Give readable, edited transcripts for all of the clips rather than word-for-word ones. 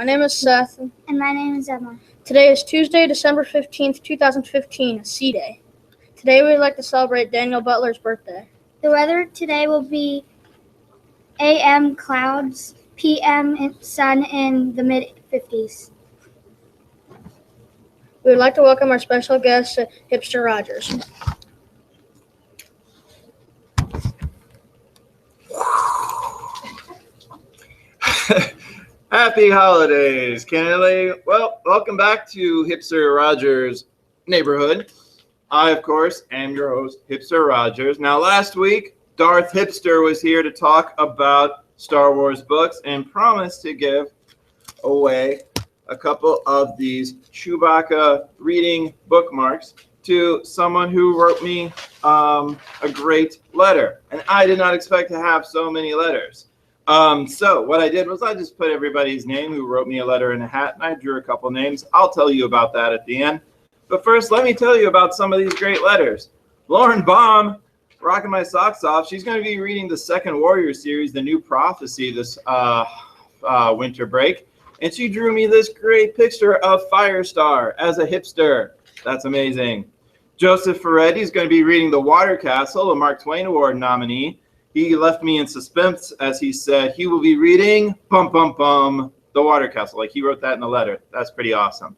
name is Seth. And my name is Emma. Today is Tuesday, December 15th, 2015, a C Day. Today we would like to celebrate Daniel Butler's birthday. The weather today will be AM clouds, PM sun in the mid-50s. We would like to welcome our special guest, Hipster Rogers. Happy holidays, Kennerly. Well, welcome back to Hipster Rogers' neighborhood. I, of course, am your host, Hipster Rogers. Now, last week, Darth Hipster was here to talk about Star Wars books and promised to give away a couple of these Chewbacca reading bookmarks to someone who wrote me a great letter. And I did not expect to have so many letters. So what I did was I just put everybody's name who wrote me a letter in a hat, and I drew a couple names. I'll tell you about that at the end. But first, let me tell you about some of these great letters. Lauren Baum, rocking my socks off. She's going to be reading the second Warrior series, The New Prophecy, this winter break. And she drew me this great picture of Firestar as a hipster. That's amazing. Joseph Ferretti is going to be reading The Water Castle, a Mark Twain Award nominee. He left me in suspense as he said he will be reading The Water Castle. Like he wrote that in the letter. That's pretty awesome.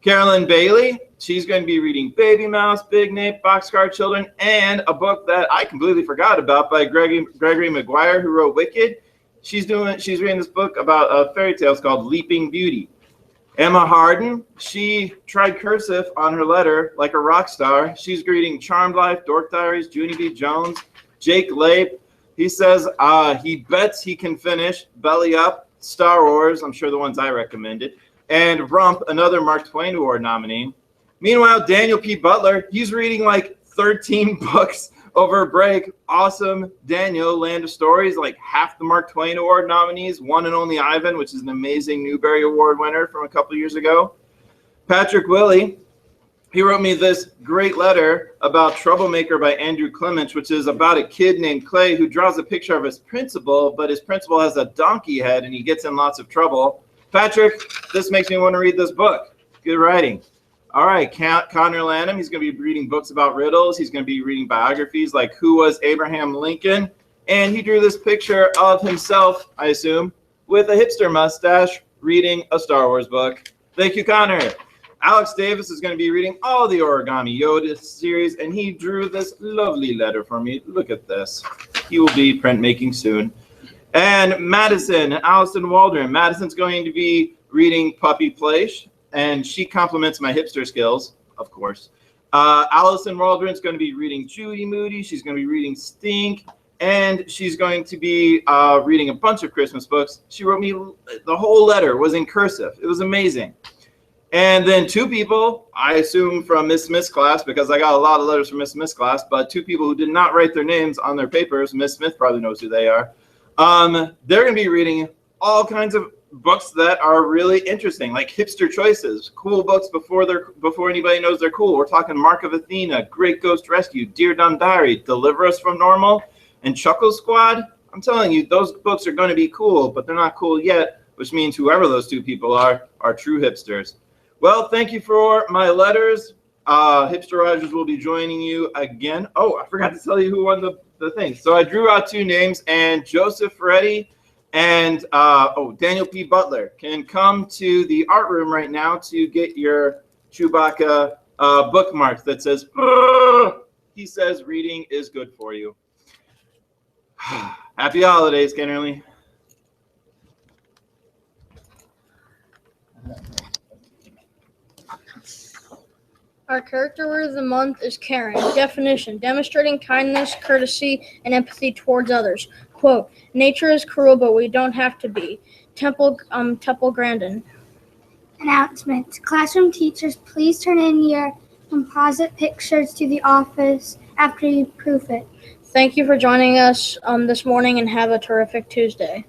Carolyn Bailey, she's going to be reading Baby Mouse, Big Nate, Boxcar Children, and a book that I completely forgot about by Gregory Maguire, who wrote Wicked. She's reading this book about fairy tales called Leaping Beauty. Emma Harden, she tried cursive on her letter like a rock star. She's reading Charmed Life, Dork Diaries, Junie B. Jones, Jake Lape. He says he bets he can finish Belly Up, Star Wars, I'm sure the ones I recommended, and Rump, another Mark Twain Award nominee. Meanwhile, Daniel P. Butler, he's reading like 13 books over a break. Awesome. Daniel, Land of Stories, like half the Mark Twain Award nominees, One and Only Ivan, which is an amazing Newbery Award winner from a couple years ago. Patrick Willie, he wrote me this great letter about Troublemaker by Andrew Clements, which is about a kid named Clay who draws a picture of his principal, but his principal has a donkey head and he gets in lots of trouble. Patrick, this makes me want to read this book. Good writing. All right, Connor Lanham, he's going to be reading books about riddles. He's going to be reading biographies like Who Was Abraham Lincoln? And he drew this picture of himself, I assume, with a hipster mustache reading a Star Wars book. Thank you, Connor. Alex Davis is going to be reading all the Origami Yoda series, and he drew this lovely letter for me. Look at this. He will be printmaking soon. And Madison, Allison Waldron. Madison's going to be reading Puppy Place, and she compliments my hipster skills, of course. Allison Waldron's going to be reading Judy Moody. She's going to be reading Stink, and she's going to be reading a bunch of Christmas books. She wrote me, the whole letter was in cursive. It was amazing. And then two people, I assume from Miss Smith's class, because I got a lot of letters from Miss Smith's class, but two people who did not write their names on their papers. Miss Smith probably knows who they are. They're going to be reading all kinds of books that are really interesting, like hipster choices, cool books before anybody knows they're cool. We're talking Mark of Athena, Great Ghost Rescue, Dear Dumb Diary, Deliver Us from Normal, and Chuckle Squad. I'm telling you, those books are going to be cool, but they're not cool yet, which means whoever those two people are true hipsters. Well, thank you for my letters. Hipster Rogers will be joining you again. Oh, I forgot to tell you who won the thing. So I drew out two names, and Joseph Ferretti and Daniel P. Butler can come to the art room right now to get your Chewbacca bookmark that says, he says reading is good for you. Happy holidays, Kennerly. Our character word of the month is caring. Definition: demonstrating kindness, courtesy, and empathy towards others. Quote: nature is cruel, but we don't have to be. Temple Grandin. Announcement. Classroom teachers, please turn in your composite pictures to the office after you proof it. Thank you for joining us this morning, and have a terrific Tuesday.